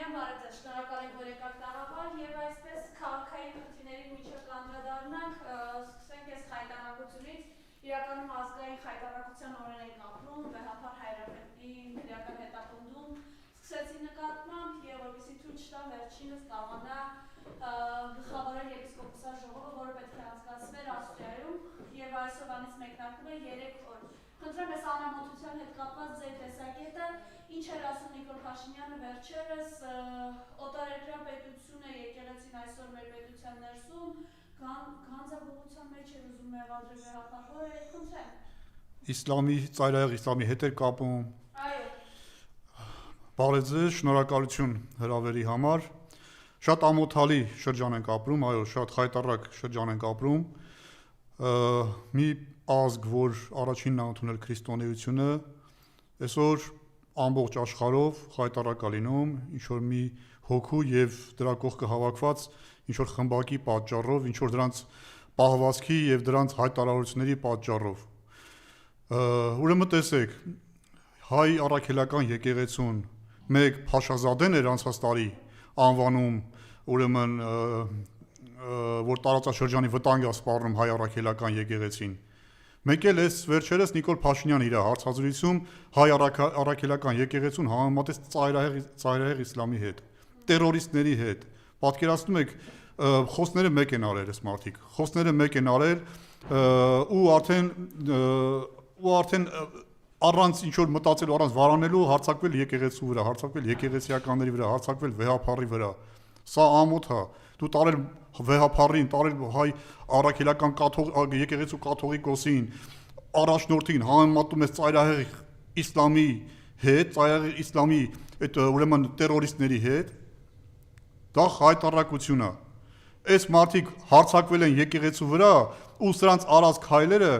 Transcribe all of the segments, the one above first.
Շնորհակալ եմ, որ եկաք տաղավար եւ այսպես քաղաքային խնդիրների միջև կանդրադառնանք, սկսենք այս խայտարակությունից, իրականում ազգային խայտարակության օրեր ենք ապրում, վեհապար Հայրապետի քրեական հետապնդում սկսեցի նկատմամբ եւ որպեսզի թույլ չտա վերջինս կարողանա գլխավորել եպիսկոպոսաժողովը, որը պետք է անցկացվեր Ավստրիայում եւ այսօրվանից մեկնարկում է 3 օր։ Խնդրեմ այս անամոթության հետ կապված ձեր տեսակետը, ինչ էր ասում Նիկոլ Փաշինյանը վերջերս, օտարերկրյա պետությունը եկեղեցին այսօր մեր պետության ներսում, գանձագողության մեջ էր ուզում մեղադրել վեհապար, որ է, խնդրեմ։ Իսլամի, ծայրահեղ իսլամի հետ էր կապում։ Այո։ Բարև ձեզ, շնորհակալություն հրավերի համար։ Շատ ամոթալի շրջան ենք ապրում, այո, շատ խայտառակ շրջան ենք ապրում։ Մի ազգ, որ առաջինն է ընդունել քրիստոնեությունը, այսօր ամբողջ աշխարհով խայտառակ է լինում, ինչ որ մի հոգու եւ դրա կողքը հավաքված ինչ որ խմբակի պատճառով, ինչ որ դրանց պահվածքի եւ դրանց հայտարարությունների պատճառով։ Ուրեմն տեսեք, հայ առաքելական եկեղեցուն մեկ Փաշազադեն էր անցած տարի անվանում, ուրեմն որ տարածաշրջանի վտանգ է սպառնում հայ առաքելական եկեղեցին։ Մեկ էլ էս վերջերս Նիկոլ Փաշինյանը իր հարցազրույցում հայ առաքելական եկեղեցուն համեմատեց ծայրահեղ իսլամի հետ, տերորիստների հետ։ Պատկերացնում եք, խոսները մեկ են արել այս մարդիկ, խոսները մեկ են արել ու արդեն առանց ինչ որ մտածելու, առանց վարանելու հարձակվել եկեղեցու վրա, հարձակվել եկեղեցիականների վրա, հարձակվել վեհապարի վրա։ Սա ամոթ է։ Դու տարել վեհապարին, տարել հայ առաքելական եկեղեցու կաթողիկոսին, առաջնորդին համեմատում ես ծայրահեղ իսլամի հետ, ծայրահեղ իսլամի այդ ուրեմն տերորիստների հետ։ Դա խայտառակություն է։ Այս մարդիկ հարձակվել են եկեղեցու վրա ու սրանց արած քայլերը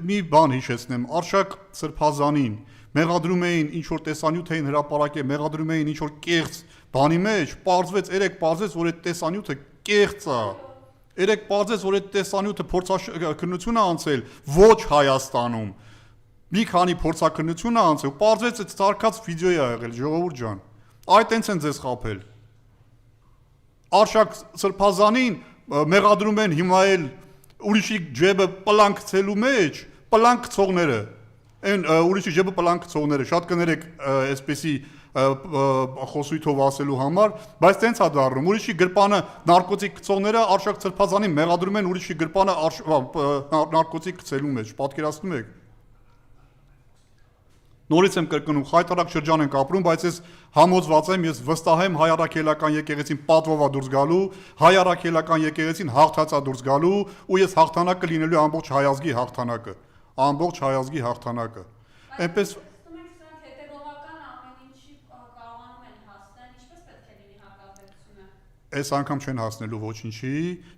մի բան հիշեցնեմ, Արշակ Սրբազանին մեղադրում էին ինչ որ տեսանյութ էին հրապարակել, մեղադրում էին ինչ որ կեղծ բանի մեջ, պարզվեց, որ այդ տեսանյութը կեղծ է։ Երեք պարզեց, որ այդ տեսանյութը փորձաքննություն է անցել ոչ Հայաստանում։ Մի քանի փորձաքննություն է անցել, պարզվեց այդ ցարկած վիդեո է եղել, ժողովուրդ ջան։ Այդ տենց են ձեզ խաբել։ Արշակ Սրբազանին մեղադրում են հիմա էլ ուրիշի ջեբը պլանք ցելու մեջ, պլանք գցողները, այն ուրիշի ջեբը պլանք գցողները, շատ կներեք այսպեսի խոսույթով ասելու համար, բայց տենց է դառնում, ուրիշի գրպանը նարկոտիկ գցողները Արշակ Սրբազանին մեղադրում են ուրիշի գրպանը նարկոտիկ գցելու մեջ, պատկերացնում եք։ Նորից եմ կրկնում, խայտառակ շրջան ենք ապրում, բայց ես համոզված եմ, ես վստահ եմ հայ առաքելական եկեղեցին պատվով է դուրս գալու, հայ առաքելական եկեղեցին հաղթած է դուրս գալու, ու ես հաղթանակը լինելու ամբողջ հայ ազգի հաղթանակը, ամբողջ հայ ազգի հաղթանակը։ Այնպես Այս անգամ չեն հասնելու ոչինչի,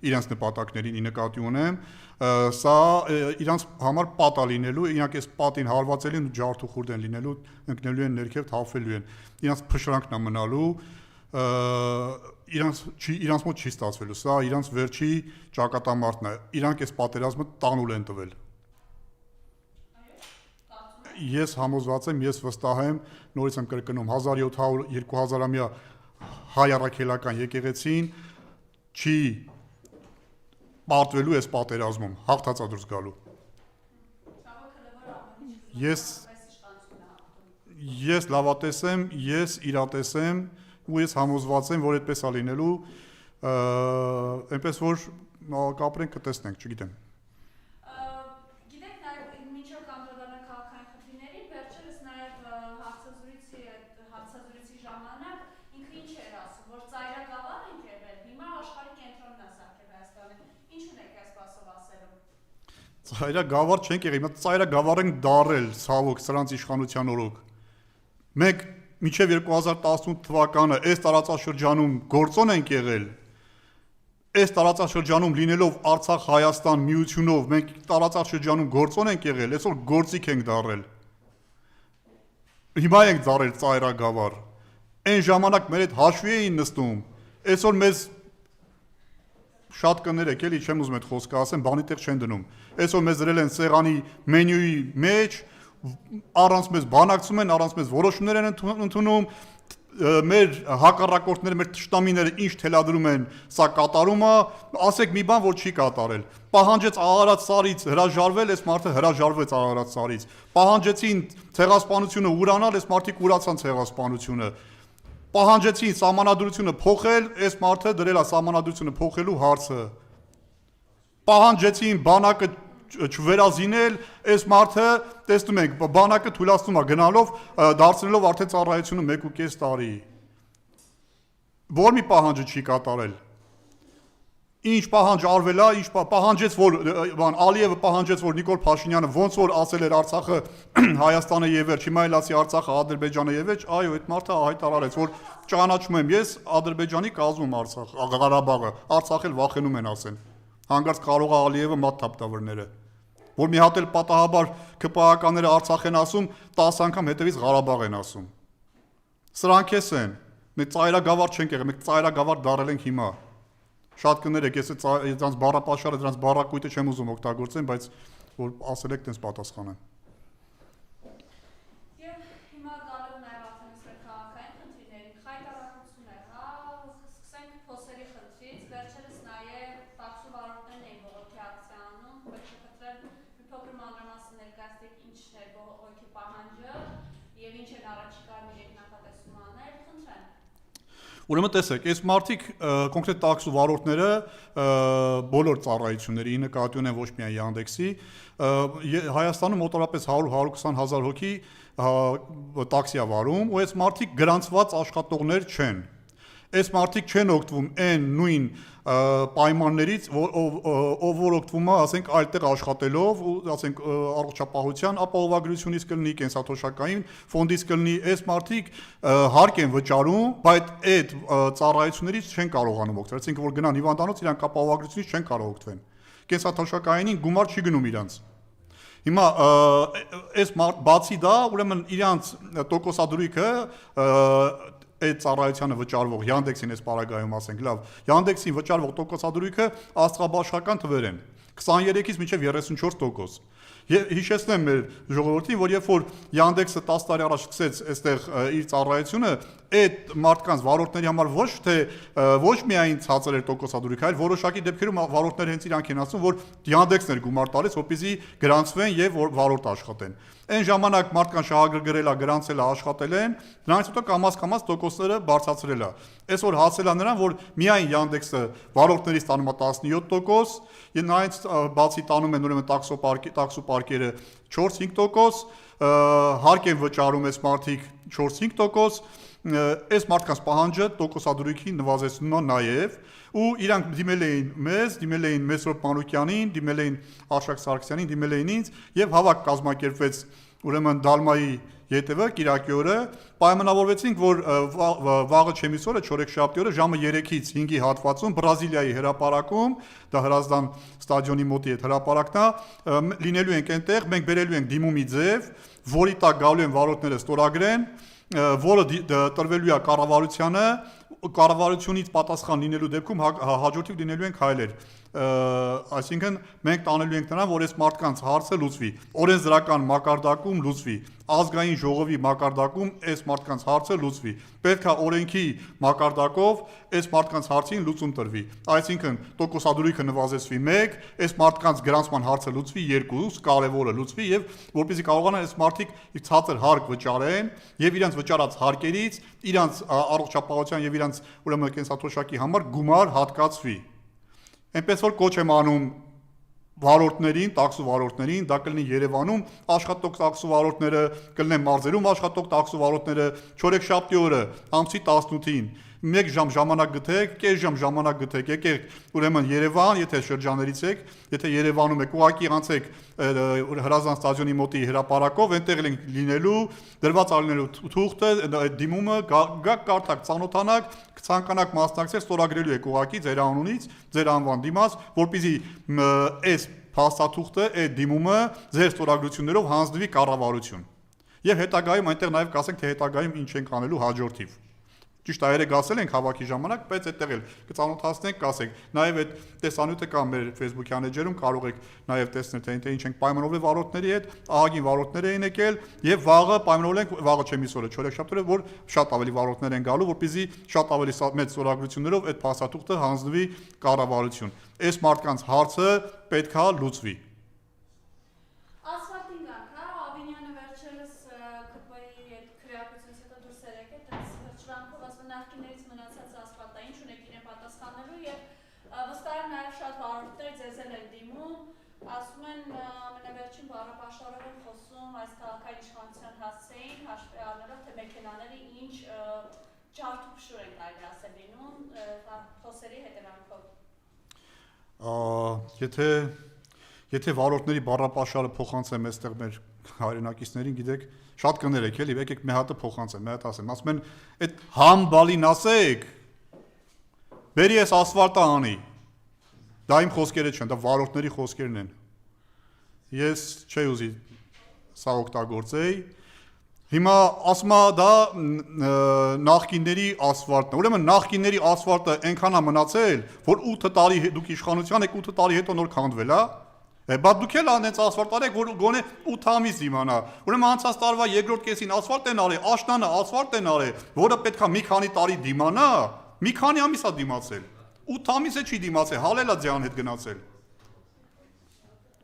իրենց նպատակներին ի նկատի ունեմ, սա իրանց համար պատա լինելու, իրանք այս պատին հարվածել են ու ջարդ ու խուրդ են լինելու, ընկնելու են ներքև, թափվելու են, իրանց փշրանքն է մնալու, իրանց մոտ չի ստացվելու, սա իրանց վերջի ճակատամարտն է, իրանք այս պատերազմը տանուլ են տվել։ Ես համոզված եմ, ես վստահ եմ, նորից եմ կրկնում, 1700-2000-ամյա հայ առաքելական եկեղեցին չի պարտվելու այս պատերազմում, հաղթած է դուրս գալու։ Ես լավատես եմ, ես իրատես եմ ու ես համոզված եմ, որ այդպես է լինելու, այնպես որ կապրենք կտեսնենք, չգիտեմ։ Ծայրագավառ չենք եղել, հիմա ծայրագավառ ենք դարել, ցավոք, սրանց իշխանության օրոք։ Մենք մինչև 2018 թվականը այս տարածաշրջանում գործոն ենք եղել։ Այս տարածաշրջանում լինելով Արցախ-Հայաստան միությունով մենք տարածաշրջանում գործոն ենք եղել, այսօր գործիք ենք դարել։ Հիմա ենք դարել ծայրագավառ։ Այն ժամանակ մեր հետ հաշվի էին նստում, այսօր մեզ շատ կներեք, էլի չեմ ուզում այդ խոսքը ասեմ, բանի տեղ չեն դնում։ Այսօր մեզ դրել են սեղանի մենյուի մեջ, առանց մեզ բանակցում են, առանց մեզ որոշումներ են ընդունում, մեր հակառակորդները, մեր թշնամիները ինչ թելադրում են, սա կատարում է, ասեք մի բան, որ չի կատարել։ Պահանջեց Աղարատ սարից հրաժարվել, այս մարդը հրաժարվեց Աղարատ սարից։ Պահանջեցին ցեղասպանությունը ուրանալ, այս մարդիկ ուրացան ցեղասպանությունը։ Պահանջեցին սահմանադրությունը փոխել, այս մարդը դրել է սահմանադրությունը փոխելու հարցը։ Պահանջեցին բանակը չվերազինել, այս մարդը տեսնում ենք, բանակը թույլատնում է գնալով, դարձնելով արդեն ծառայությունը 1.5 տարի։ Որ մի պահանջը չի կատարել։ Ինչ պահանջ արվել է, ինչ պահանջեց, որ Ալիևը պահանջեց, որ Նիկոլ Փաշինյանը ոնց որ ասել էր Արցախը Հայաստանը եւ վերջ, հիմա էլ ասի Արցախը Ադրբեջանը եւ վերջ, այո, այդ մարդը հայտարարեց, որ ճանաչում եմ ես Ադրբեջանի կազմում Արցախ, Ղարաբաղը, Արցախ էլ վախենում են ասեն։ Հանկարծ կարող է Ալիևը մատ թափտավրները, որ մի հատ էլ պատահաբար ԿՊԱ-ականները Արցախ են ասում, 10 անգամ հետևից Ղարաբաղ են ասում։ Սրանք էս են։ Մենք ծայրագավառ չենք եղել, մենք ծայրագավառ դարել ենք հիմա։ Շատ կներեք, ես դրանց բառապաշարը, դրանց բառակույտը չեմ ուզում օգտագործեմ, բայց որ ասել եք, տենց պատասխանեմ։ Եվ հիմա գալու նաև արդեն իսկական քաղաքային խնդիրներին, խայտարակություն եղա, սկսենք փոսերի խնդրից, վերջերս նաև տաքսու վարորդներն էին բողոքի ակցիա անում, պետք է խնդրել մի փոքր մանրամասն ներկայացրեք ինչն է բողոքի պահանջը եւ ինչ են առաջիկա իրենք նախատեսում անել, խնդրեմ։ Ուրեմն տեսեք, այս մարդիկ կոնկրետ տաքսու վարորդները բոլոր ծառայությունների, նկատի ունեն ոչ միայն Yandex-ի, Հայաստանում մոտավորապես 100-120 հազար հոգի տաքսի է վարում, ու այս մարդիկ գրանցված աշխատողներ չեն։ Այս մարդիկ չեն օգտվում այն նույն պայմաններից, ով որ օգտվում է, ասենք, այլտեղ աշխատելով, ու ասենք առողջապահության ապահովագրությունից կլինի, կենսաթոշակային ֆոնդից կլինի, այս մարդիկ հարկ են վճարում, բայց այդ ծառայություններից չեն կարողանում օգտվել, այսինքն որ գնան հիվանդանոց, իրանք ապահովագրությունից չեն կարող օգտվել։ Կենսաթոշակայինին գումար չի գնում իրանց։ Հիմա այս բացի դա, ուրեմն իրանց տոկոսադրույքը այդ ծառայությանը վճարվող Yandex-ին այս պարագայում ասենք, լավ, Yandex-ին վճարվող տոկոսադրույքը աստղաբաշխական թվեր են 23-ից մինչև 34%։ Հիշեցնեմ մեր ժողովրդին, որ երբ որ Yandex-ը 10 տարի առաջ սկսեց այստեղ իր ծառայությունը, այդ մարդկանց վարորդների համար ոչ միայն ցածր էր տոկոսադրույքը, այլ որոշակի դեպքերում վարորդները հենց իրանք են ասում, որ Yandex-ն էր գումար տալիս, որպեսզի գրանցվեն եւ վարորդ աշխատեն։ Այն ժամանակ մարդկան շահագրգռել է, գրանցել է, աշխատել են, նրանից հետո կամաց տոկոսները բարձրացրել է։ Այսօր հասել է նրան, որ միայն Yandex-ը վարորդներից տանում է 17%, եւ նրանից բացի տանում են ուրեմն տաքսու պարկերը 4-5%, հարկ են վճարում այս մարդիկ 4-5%, այս մարդկանց պահանջը տոկոսադրույքի նվազեցնում է նաեւ, ու իրանք դիմել էին Մեսրոպ Մանուկյանին, դիմել էին Արշակ Սարգսյանին, դիմել էին ինձ եւ հավաք կազմակերպվեց ուրեմն Դալմայի ետևը Կիրակի օրը, պայմանավորվեցինք, որ վաղը չեմիս օրը, չորեքշաբթի օրը ժամը 3-ից 5-ի հատվածում Բրազիլիայի հրապարակում, դա Հրազդան ստադիոնի մոտի այդ հրապարակն է, լինելու ենք այնտեղ, մենք բերելու ենք դիմումի ձև, որի տակ գալու են վարորդները ստորագրեն, որը տրվելու է կառավարությանը, կառավարությունից պատասխան լինելու դեպքում հաջորդիվ լինելու են քայլեր, այսինքն մենք տանելու ենք նրան, որ այս մարդկանց հարցը լուծվի, օրենսդրական մակարդակում լուծվի, ազգային ժողովի մակարդակում այս մարդկանց հարցը լուծվի, պետք է օրենքի մակարդակով այս մարդկանց հարցին լուծում տրվի, այսինքն տոկոսադրույքը նվազեցվի 1, այս մարդկանց գրանցման հարցը լուծվի 2, կարևորը լուծվի եւ որպեսզի կարողանան այս մարդիկ ցածր հարկ վճարեն եւ իրենց վճարած հարկերից իրենց առողջապահության եւ իրենց ուրեմն կենսաթոշակի համար գումար հատկացվի։ Այնպես որ կոչ եմ անում վարորդներին, տաքսու վարորդներին, դա կլինի Երևանում աշխատող տաքսու վարորդները, կլինեն մարզերում աշխատող տաքսու վարորդները, չորեքշաբթի օրը ամսի 18-ին 1 ժամ ժամանակ գտեք, կես ժամ ժամանակ գտեք, եկեք ուրեմն Երևան, եթե շրջաներից եք, եթե Երևանում եք, ուղղակի ղանցեք Հրազդան ստադիոնի մոտի հրապարակով, այնտեղ ենք լինելու, դրված ալինելու թուղթը, այդ դիմումը, գաք կարդաք, ծանոթանաք, ցանկանաք մասնակցել, ստորագրելու եք ուղղակի ձեր անունից, ձեր անվան դիմաց, որպեսզի այս փաստաթուղթը, այդ դիմումը ձեր ստորագրություններով հանձնվի կառավարություն։ Եվ հետագայում այնտեղ նաև կասենք, թե հետագայում ինչ ենք անելու հաջորդիվ։ Ճիշտ է, երեք ասել ենք հավաքի ժամանակ, բայց այդտեղ էլ կծանոթացնենք, կասենք։ Նաև այդ տեսանյութը կա մեր Facebook-յան էջերում, կարող եք նաև տեսնել, թե ինչ ենք պայմանավորվել վարորդների հետ, ահագին վարորդներ էին եկել եւ վաղը պայմանավորենք, վաղը չեմ իսօրը, չորեքշաբթի, որ շատ ավելի վարորդներ են գալու, որպեսզի շատ ավելի մեծ սորագրություններով այդ փաստաթուղթը հանձնվի կառավարություն։ Այս մարդկանց հարցը պետքա լուծվի։ Ասում են ամենավերջին բառապաշտարով են խոսում այս քաղաքային իշխանության հասցեին, հաշվի առնելով, թե մեքենաների ինչ ջարդուփշուր են կարելի ասել լինում խոսերի հետևանքով։ Եթե վարորդների բառապաշարը փոխանցեմ այստեղ մեր հայրենակիցներին, գիտեք, շատ կներեք էլի, եկեք մի հատը փոխանցեմ, մի հատ ասեմ, ասում են այդ համբալին ասեք, բերի ես ասֆալտը անի։ Դա իմ խոսքերը չեն, դա վարորդների խոսքերն են։ Ես չի ուզի սա օգտագործեի։ Հիմա ասում է դա նախկինների ասֆալտն է։ Ուրեմն նախկինների ասֆալտը այնքան է մնացել, որ 8 տարի դուք իշխանության եք, 8 տարի հետո նոր քանդվել է։ Բա դուք էլ անենց ասֆալտ արեք, որ գոնե 8 ամիս իմանա։ Ուրեմն անցած տարվա երկրորդ կեսին ասֆալտ են արել, աշնանը ասֆալտ են արել, որը պետքա մի քանի տարի դիմանա, մի քանի ամիս է դիմացել։ 8 ամիս է չի դիմացել, հալելա ձյան հետ գնացել։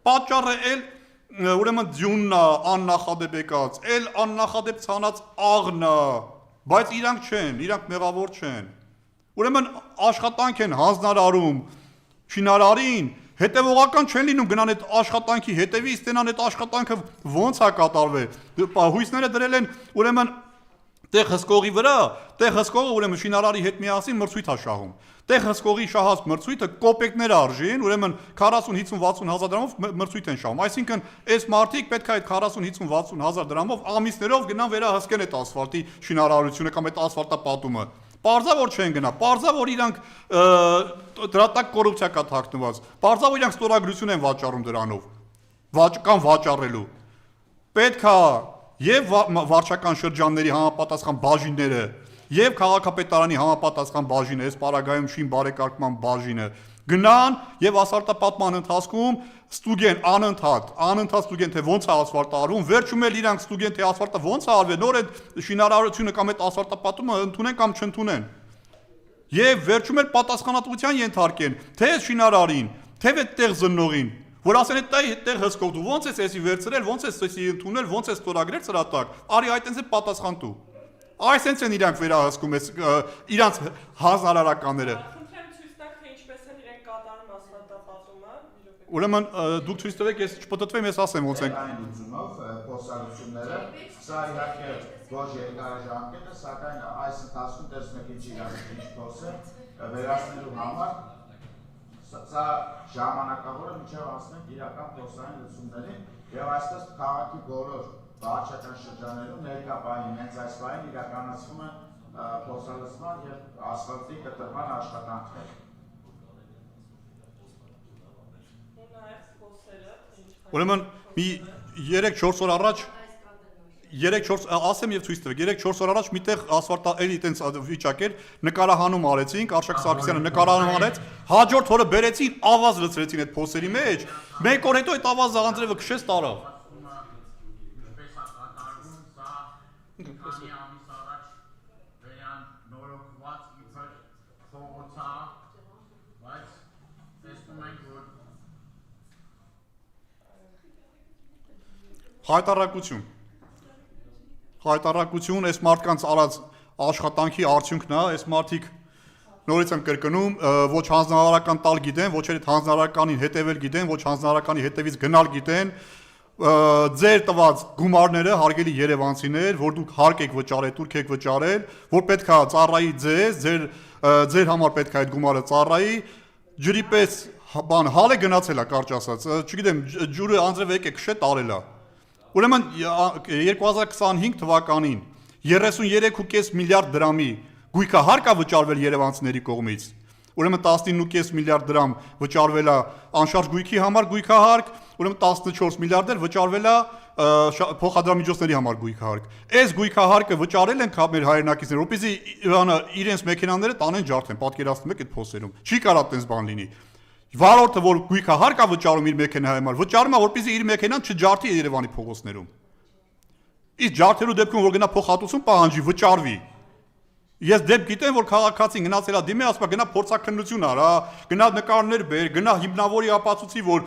Պատճառը էլ ուրեմն ձյունն է, աննախադեպ եկած, էլ աննախադեպ ցանած աղն է, բայց իրանք չեն, իրանք մեղավոր չեն։ Ուրեմն աշխատանք են հանձնարարում շինարարին, հետևողական չեն լինում գնան այդ աշխատանքի հետևից, ստենան այդ աշխատանքը ոնց է կատարվել։ Հույսները դրել են ուրեմն տեղ հսկողի վրա, տեղ հսկողը ուրեմն շինարարի հետ միասին մրցույթ է շահում։ Տեղ հսկողի շահած մրցույթը կոպեկներ արժին, ուրեմն 40-50-60 հազար դրամով մրցույթ են շահում։ Այսինքն այս մարդիկ պետք է այդ 40-50-60 հազար դրամով ամիսներով գնան վերահսկեն այդ ասֆալտի շինարարությունը կամ այդ ասֆալտապատումը։ Պարզա որ չեն գնա, պարզա որ իրանք դրա տակ կոռուպցիա կա թաքնված, պարզա որ իրանք ստորագրություն են վաճառում դրանով, կամ վաճառելու։ Պետք է եւ վարչական շրջանների համապատասխան բաժինները եւ քաղաքապետարանի համապատասխան բաժինը, այս պարագայում շին բարեկարգման բաժինը գնան եւ ասֆալտապատման ընթացքում ստուգեն անընդհատ ստուգեն թե ոնց է ասֆալտը արվում, վերջում էլ իրանք ստուգեն թե ասֆալտը ոնց է արվել, նոր այդ շինարարությունը կամ այդ ասֆալտապատումը ընդունեն կամ չընդունեն։ Եվ վերջում էլ պատասխանատվության ենթարկեն թե շինարարին, թե այդտեղ զննողին, որ ասեն այդտեղ հսկող դու ոնց ես էսի վերցրել, ոնց ես էսի ընդունել, ոնց ես ստորագրել սրա տակ, արի այդ այնց է պատասխան տու։ Այսենց են իրանք վերահսկում իրանք հանձնարարականները։ Ուրեմն դուք ցույց տվեք, ես չպտտվեմ, ես ասեմ ոնց են։ Այն լուծումով փոխհարությունները, սա իհարկե ոչ երկարաժամկետ է, սակայն այս ընթացքում տեսնեք ինչ իրավիճակի փոս է վերացնելու համար սա ժամանակավորը մինչև հասնենք իրական փոխային լուծումներին եւ այսպես քաղաքի բոլոր վարչական շրջաններում ներկա բանին հենց այս բանին իրականացվում են փոխհարցման եւ ասֆալտի կտրման աշխատանքներ։ Ուրեմն մի 3-4 օր առաջ 3-4 ասեմ եւ ցույց տվեք 3-4 օր առաջ միտեղ ասֆալտա էլի տենց վիճակ էր նկարահանում արեցինք Արշակ Սարգսյանը նկարահանում արեց հաջորդ օրը բերեցին ավազ լցրեցին այդ փոսերի մեջ մեկ օր հետո այդ ավազը անձրևը քշեց տարավ Հայտարարություն, այս մարդկանց արած աշխատանքի արդյունքն է, այս մարդիկ նորից եմ կրկնում, ոչ հանձնարարական տալ գիտեն, ոչ այդ հանձնարարականին հետևել գիտեն, ոչ հանձնարարականի հետևից գնալ գիտեն, ձեր տված գումարները հարգելի երևանցիներ, որ դուք հարկ եք վճարել, տուրք եք վճարել, որ պետքա ծառայի ձեզ, ձեր համար պետքա այդ գումարը ծառայի, ջրի պես բան հալ է գնացել է կարճ ասած, չգիտեմ, ջուրը անձրև եկե քշե տարել է։ Ուրեմն 2025 թվականին 33.5 միլիարդ դրամի գույքը հարկա վճարվել երևանցիների կողմից։ Ուրեմն 19.5 միլիարդ դրամ վճարվել է անշարժ գույքի համար գույքահարկ, ուրեմն 14 միլիարդ էլ վճարվել է փոխադրամիջոցների համար գույքահարկ։ Այս գույքահարկը վճարել են մեր հայրենակիցները, որպեսզի իրենց մեքենաները տանեն ջարդեն, պատկերացնում եք այդ փոսերում։ Չի կարող այդպես բան լինի։ Վարորդը, որ գույքահարկ է վճարում իր մեքենայի համար, վճարում է, որպեսզի իր մեքենան չջարդի Երևանի փողոցներում։ Իսկ ջարդելու դեպքում, որ գնա փոխհատուցում պահանջի, վճարվի։ Ես դեպք գիտեմ, որ քաղաքացին գնացել է դիմի, ասում է գնա փորձաքննություն արա, գնա նկարներ բեր, գնա հիմնավորի ապացուցի, որ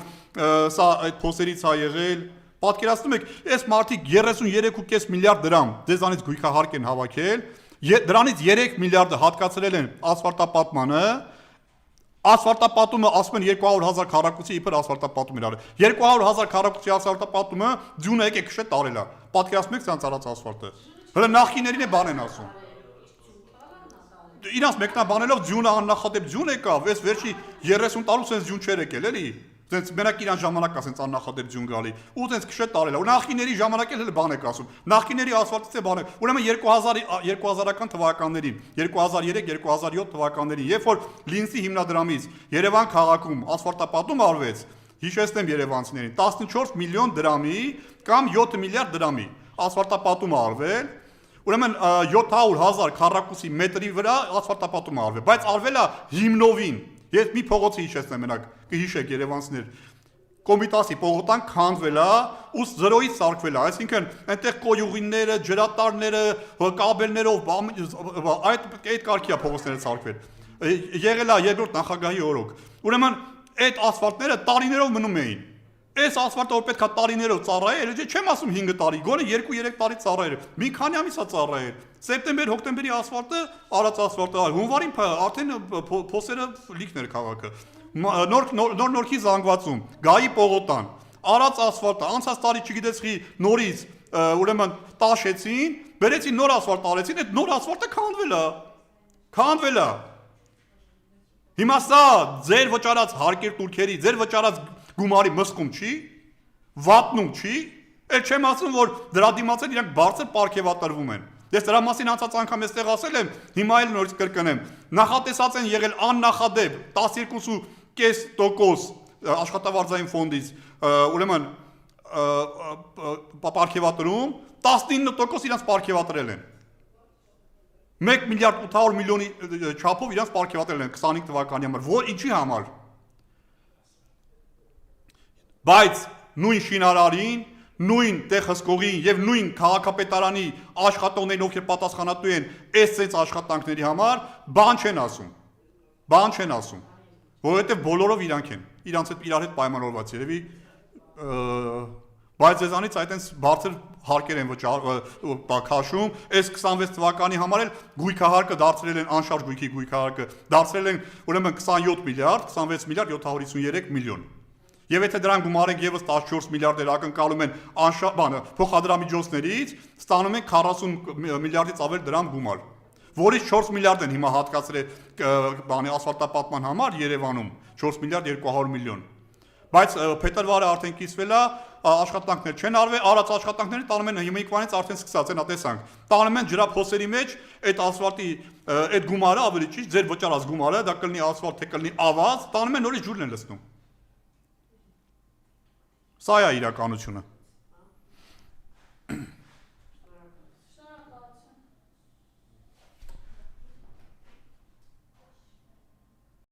սա այդ փոսերից է եղել։ Պատկերացնում եք, այս մարդիկ 33.5 միլիարդ դրամ դեզանից գույքահարկ են հավաքել, դրանից 3 միլիարդը հատկացրել են ասֆալտապատմանը, ասֆալտապատումը ասում են 200,000 քառակուսի իբր ասֆալտապատում էր արել։ 200,000 քառակուսի ասֆալտապատումը ձյունը եկեք քշե տարել է։ Պատկերացնում եք սրանց արած ասֆալտը։ Հələ նախկիներին է բան են ասում։ Իրանց մեկնաբանելով ձյունը աննախադեպ ձյուն եկավ, այս վերջի 30 տարուց sense ձյուն չէր եկել, էլի։ Sense մենակ իրան ժամանակ ասենց աննախադեպ ձյուն գալի։ Ու sense քշե տարել է։ Ու նախկիների ժամանակ էլ բան եք ասում։ Նախկիների ասֆալտից է բան է։ Ուրեմն 2000-ական թվականներին, 2003-2007 թվականներին, երբ որ Լինսի հիմնադրամից Երևան քաղաքում ասֆալտապատում արվեց, հիշեցնեմ երևանցիներին, 14 միլիոն դրամի կամ 7 միլիարդ դրամի ասֆալտապատում արվել։ Ուրեմն 700,000 քառակուսի մետրի վրա ասֆալտապատում արվել, բայց արվել է հիմնովին։ Ես մի փողոցի հիշեցնեմ մենակ, կհիշեք երևանցիներ։ Կոմիտասի պողոտան քանդվել է, ու 0-ից սարքվել է, այսինքն այնտեղ կոյուղիները, ջրատարները, կաբելներով այդ կարգի է փողոցները սարքվել։ Եղել է երկրորդ նախագահի օրոք։ Ուրեմն այդ ասֆալտները տարիներով մնում էին։ Այս ասֆալտը որ պետքա տարիներով ծառայեր, չեմ ասում 5 տարի, գոնե 2-3 տարի ծառայեր։ Մի քանի ամիս է ծառայեր։ Սեպտեմբեր-հոկտեմբերի ասֆալտը, արած ասֆալտը, հունվարին արդեն փոսերը լիքներ քաղաքը։ Նոր-նորքի զանգվածում, Գայի պողոտան, արած ասֆալտը, անցած տարի չգիտեցի նորից, ուրեմն տաշեցին, բերեցին նոր ասֆալտ արեցին, այդ նոր ասֆալտը քանդվել է։ Քանդվել է։ Հիմա սա ձեր վճարած հարկեր турքերի, ձեր վճարած գումարի մսկում չի, վատնում չի, էլ չեմ ասում, որ դրա դիմացել իրանք բարձր պարգևատրվում են։ Ես դրա մասին անցած անգամ էստեղ ասել եմ, հիմա էլ նորից կրկնեմ, նախատեսած են եղել աննախադեպ 12.5% աշխատավարձային ֆոնդից, ուրեմն պարգևատրում, 19% իրանք պարգևատրել են։ 1 միլիարդ 800 միլիոնի չափով իրանք պարգևատրել են 25 թվականի համար, որ ինչի համար։ Բայց նույն շինարարին, նույն տեխսկողին եւ նույն քաղաքապետարանի աշխատողներին, ովքեր պատասխանատու են այս աշխատանքների համար, բան չեն ասում։ Բան չեն ասում, որովհետեւ բոլորով իրանք են, իրանց հետ իրար հետ պայմանավորված երևի, բայց ձեզանից այդտենց բարձր հարկեր են քաշում, այս 26 թվականի համար էլ գույքահարկը դարձրել են անշարժ գույքի գույքահարկը, դարձրել են ուրեմն 27 միլիարդ, 26 միլիարդ 753 միլիոն։ Եվ եթե դրան գումարենք եւս 14 միլիարդեր ակնկալում են փոխադրամիջոցներից, ստանում են 40 միլիարդից ավել դրամ գումար, որից 4 միլիարդ են հիմա հատկացրել ասֆալտապատման համար Երևանում, 4 միլիարդ 200 միլիոն։ Բայց փետրվարը արդեն կիսվել է, աշխատանքներ չեն արվել, արած աշխատանքները տանում են հիմիկվանից արդեն սկսած են, տեսանք։ Տանում են ջրափոսերի մեջ այդ ասֆալտի այդ գումարը ավելի ճիշտ ձեր վճարած գումարը, դա կլինի ասֆալտ, թե կլինի ավազ, տանում են նորից ջուրն են լցնում։ Սա է իրականությունը։